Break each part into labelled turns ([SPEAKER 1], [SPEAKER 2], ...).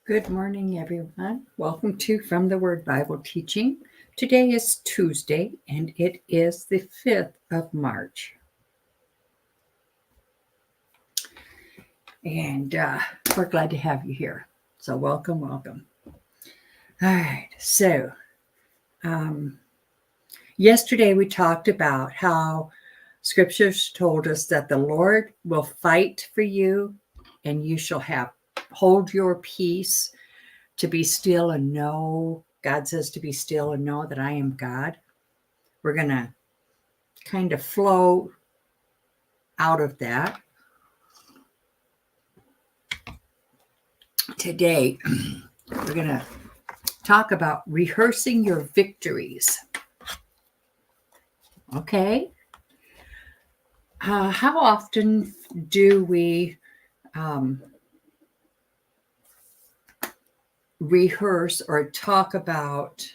[SPEAKER 1] Good morning, everyone. Welcome to From the Word Bible Teaching. Today is Tuesday, and it is the 5th of March. And we're glad to have you here. So welcome. All right. So yesterday we talked about how scriptures told us that the Lord will fight for you, and you shall hold your peace, to be still and know. God says to be still and know that I am God. We're going to kind of flow out of that. Today, we're going to talk about rehearsing your victories. Okay? How often do we rehearse or talk about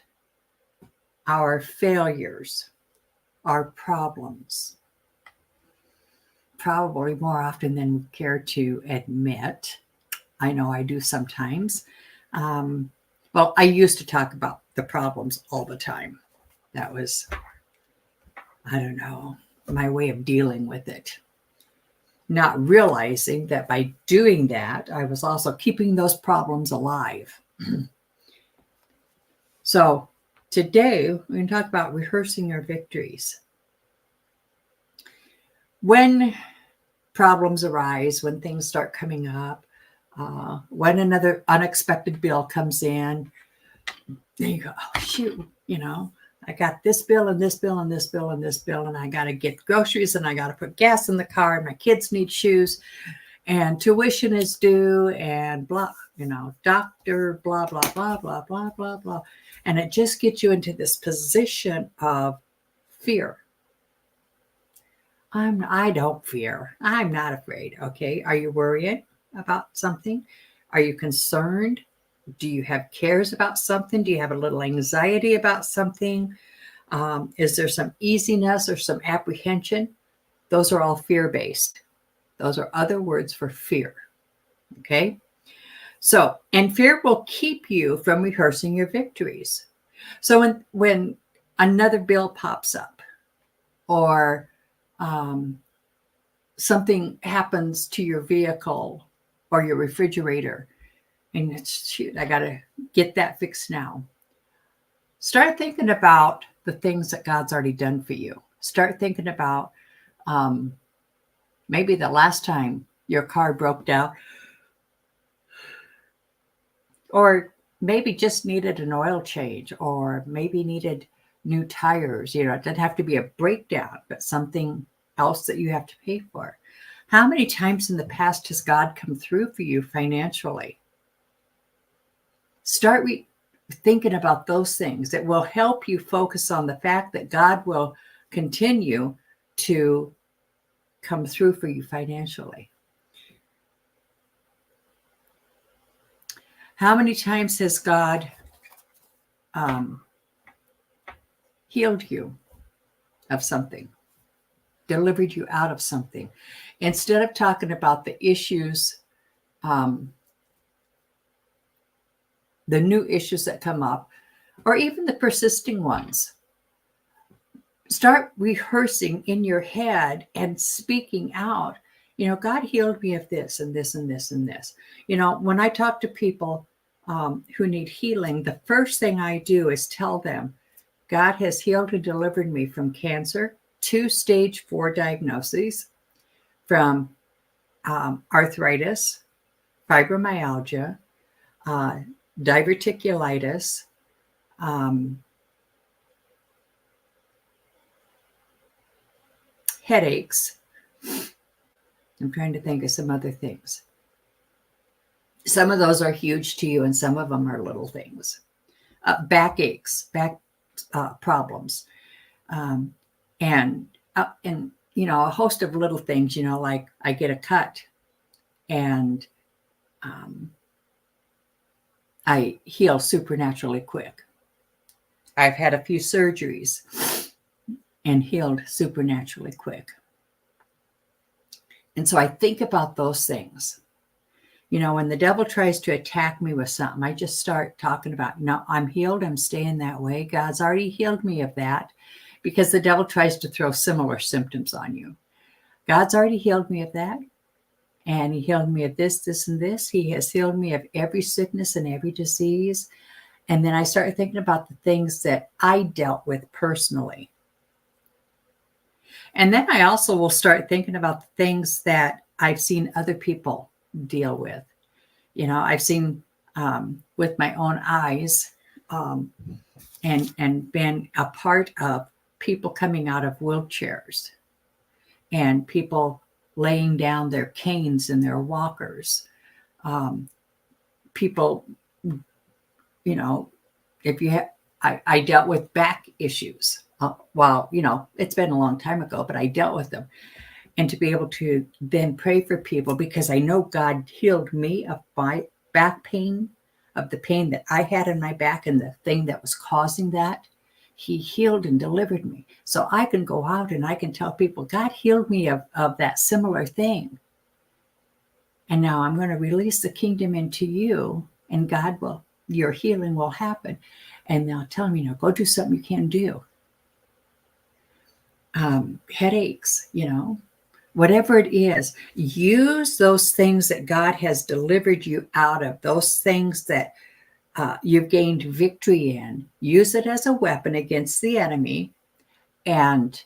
[SPEAKER 1] our failures, our problems? Probably more often than we care to admit. I know I do sometimes. Well, I used to talk about the problems all the time. That was, I don't know, my way of dealing with it. Not realizing that by doing that, I was also keeping those problems alive. So today, we're going to talk about rehearsing your victories. When problems arise, when things start coming up, when another unexpected bill comes in, then you go, oh, shoot, I got this bill and this bill and this bill and this bill, and I got to get groceries and I got to put gas in the car, and my kids need shoes, and tuition is due, and blah, doctor, blah, blah, blah, blah, blah, blah, blah. And it just gets you into this position of fear. I don't fear. I'm not afraid. Okay. Are you worrying about something? Are you concerned? Do you have cares about something? Do you have a little anxiety about something? Is there some easiness or some apprehension? Those are all fear-based. Those are other words for fear. Okay. So, and fear will keep you from rehearsing your victories. So when another bill pops up, or something happens to your vehicle or your refrigerator, and it's, shoot, I got to get that fixed now. Start thinking about the things that God's already done for you. Start thinking about maybe the last time your car broke down, or maybe just needed an oil change, or maybe needed new tires. It doesn't have to be a breakdown, but something else that you have to pay for. How many times in the past has God come through for you financially? Start thinking about those things. That will help you focus on the fact that God will continue to come through for you financially. How many times has God healed you of something, delivered you out of something? Instead of talking about the issues, the new issues that come up, or even the persisting ones, start rehearsing in your head and speaking out. God healed me of this and this and this and this. When I talk to people who need healing, the first thing I do is tell them, God has healed and delivered me from cancer, 2 stage 4 diagnoses, from arthritis, fibromyalgia, diverticulitis, headaches. I'm trying to think of some other things. Some of those are huge to you, and some of them are little things. Backaches, back problems, and a host of little things. Like I get a cut, and I heal supernaturally quick. I've had a few surgeries and healed supernaturally quick. And so I think about those things. When the devil tries to attack me with something, I just start talking about, no, I'm healed. I'm staying that way. God's already healed me of that, because the devil tries to throw similar symptoms on you. God's already healed me of that. And he healed me of this, this, and this. He has healed me of every sickness and every disease. And then I started thinking about the things that I dealt with personally. And then I also will start thinking about the things that I've seen other people deal with. I've seen with my own eyes, and been a part of people coming out of wheelchairs and people laying down their canes and their walkers. People, if you have, I dealt with back issues. It's been a long time ago, but I dealt with them. And to be able to then pray for people, because I know God healed me of my back pain, of the pain that I had in my back and the thing that was causing that. He healed and delivered me. So I can go out and I can tell people, God healed me of that similar thing. And now I'm going to release the kingdom into you, and your healing will happen. And they'll tell me, go do something you can't do. Headaches, whatever it is, use those things that God has delivered you out of, those things that you've gained victory in. Use it as a weapon against the enemy, and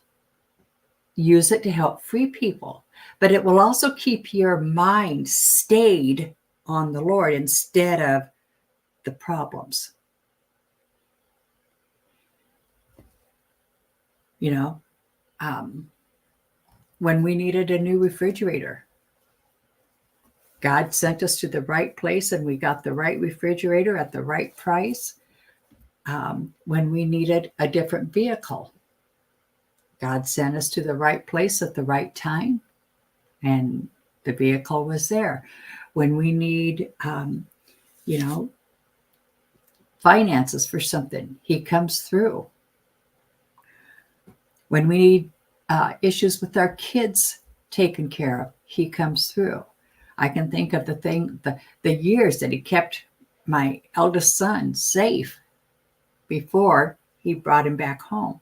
[SPEAKER 1] use it to help free people. But it will also keep your mind stayed on the Lord instead of the problems. When we needed a new refrigerator, God sent us to the right place and we got the right refrigerator at the right price. When we needed a different vehicle, God sent us to the right place at the right time, and the vehicle was there. When we need, finances for something, he comes through. When we need issues with our kids taken care of, he comes through. I can think of the years that he kept my eldest son safe before he brought him back home.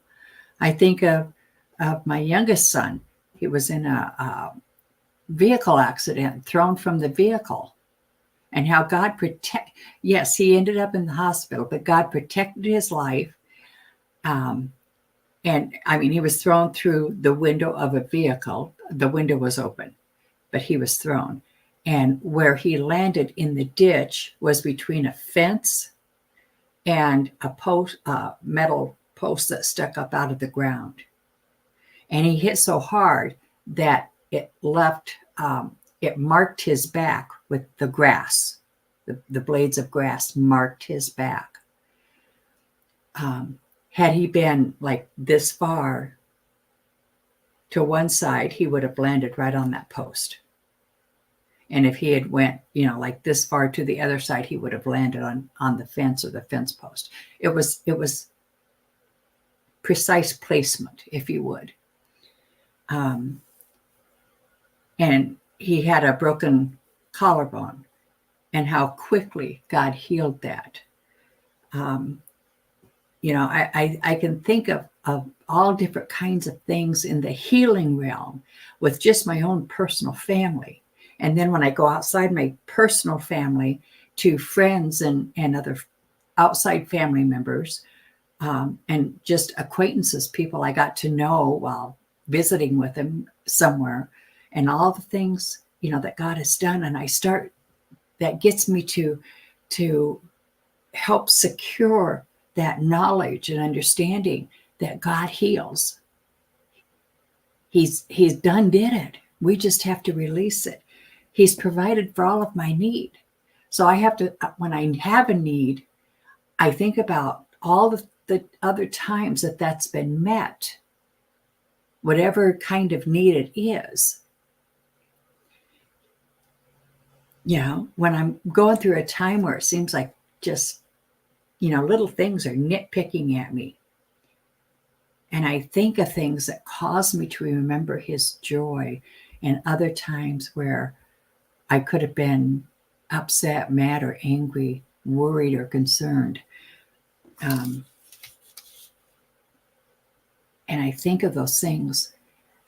[SPEAKER 1] I think of my youngest son. He was in a vehicle accident, thrown from the vehicle, and how God yes, he ended up in the hospital, but God protected his life. And I mean, he was thrown through the window of a vehicle. The window was open, but he was thrown. And where he landed in the ditch was between a fence and a metal post that stuck up out of the ground. And he hit so hard that it marked his back with the grass. The blades of grass marked his back. Had he been like this far to one side, he would have landed right on that post. And if he had went, like this far to the other side, he would have landed on the fence or the fence post. It was precise placement, if you would. And he had a broken collarbone, and how quickly God healed that. I can think of all different kinds of things in the healing realm with just my own personal family. And then when I go outside my personal family to friends and other outside family members, and just acquaintances, people I got to know while visiting with them somewhere, and all the things, that God has done. And that gets me to help secure that knowledge and understanding that God heals. He's did it. We just have to release it. He's provided for all of my need. So I have to, when I have a need, I think about all the other times that's been met, whatever kind of need it is. When I'm going through a time where it seems like just, little things are nitpicking at me, and I think of things that cause me to remember his joy, and other times where I could have been upset, mad, or angry, worried, or concerned. And I think of those things,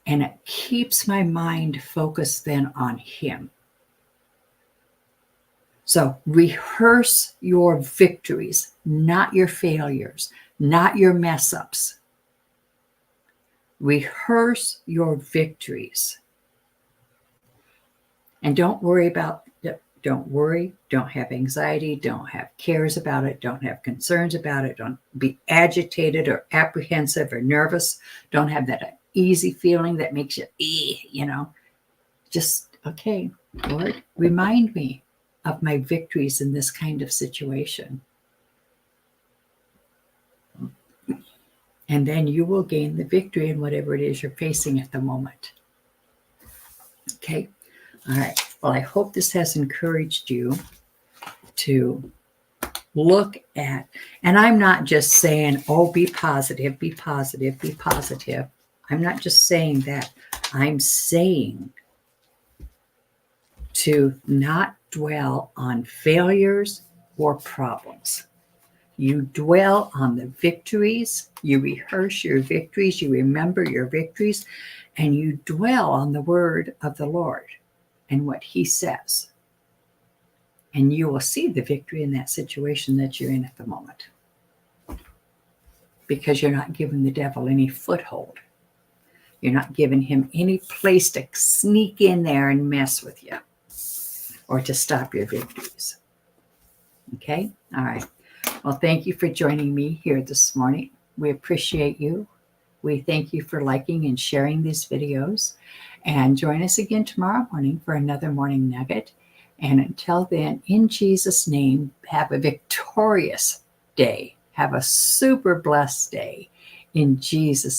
[SPEAKER 1] and it keeps my mind focused then on Him. So rehearse your victories, not your failures, not your mess ups. Rehearse your victories. And don't worry, don't have anxiety, don't have cares about it, don't have concerns about it, don't be agitated or apprehensive or nervous, don't have that easy feeling that makes you, just, okay, Lord, remind me of my victories in this kind of situation. And then you will gain the victory in whatever it is you're facing at the moment. Okay. All right. Well, I hope this has encouraged you to look at, and I'm not just saying, oh, be positive, be positive, be positive. I'm not just saying that. I'm saying to not dwell on failures or problems. You dwell on the victories, you rehearse your victories, you remember your victories, and you dwell on the word of the Lord and what He says. And you will see the victory in that situation that you're in at the moment. Because you're not giving the devil any foothold. You're not giving him any place to sneak in there and mess with you or to stop your victories. Okay? All right. Well, thank you for joining me here this morning. We appreciate you. We thank you for liking and sharing these videos. And join us again tomorrow morning for another morning nugget. And until then, in Jesus' name, have a victorious day. Have a super blessed day in Jesus'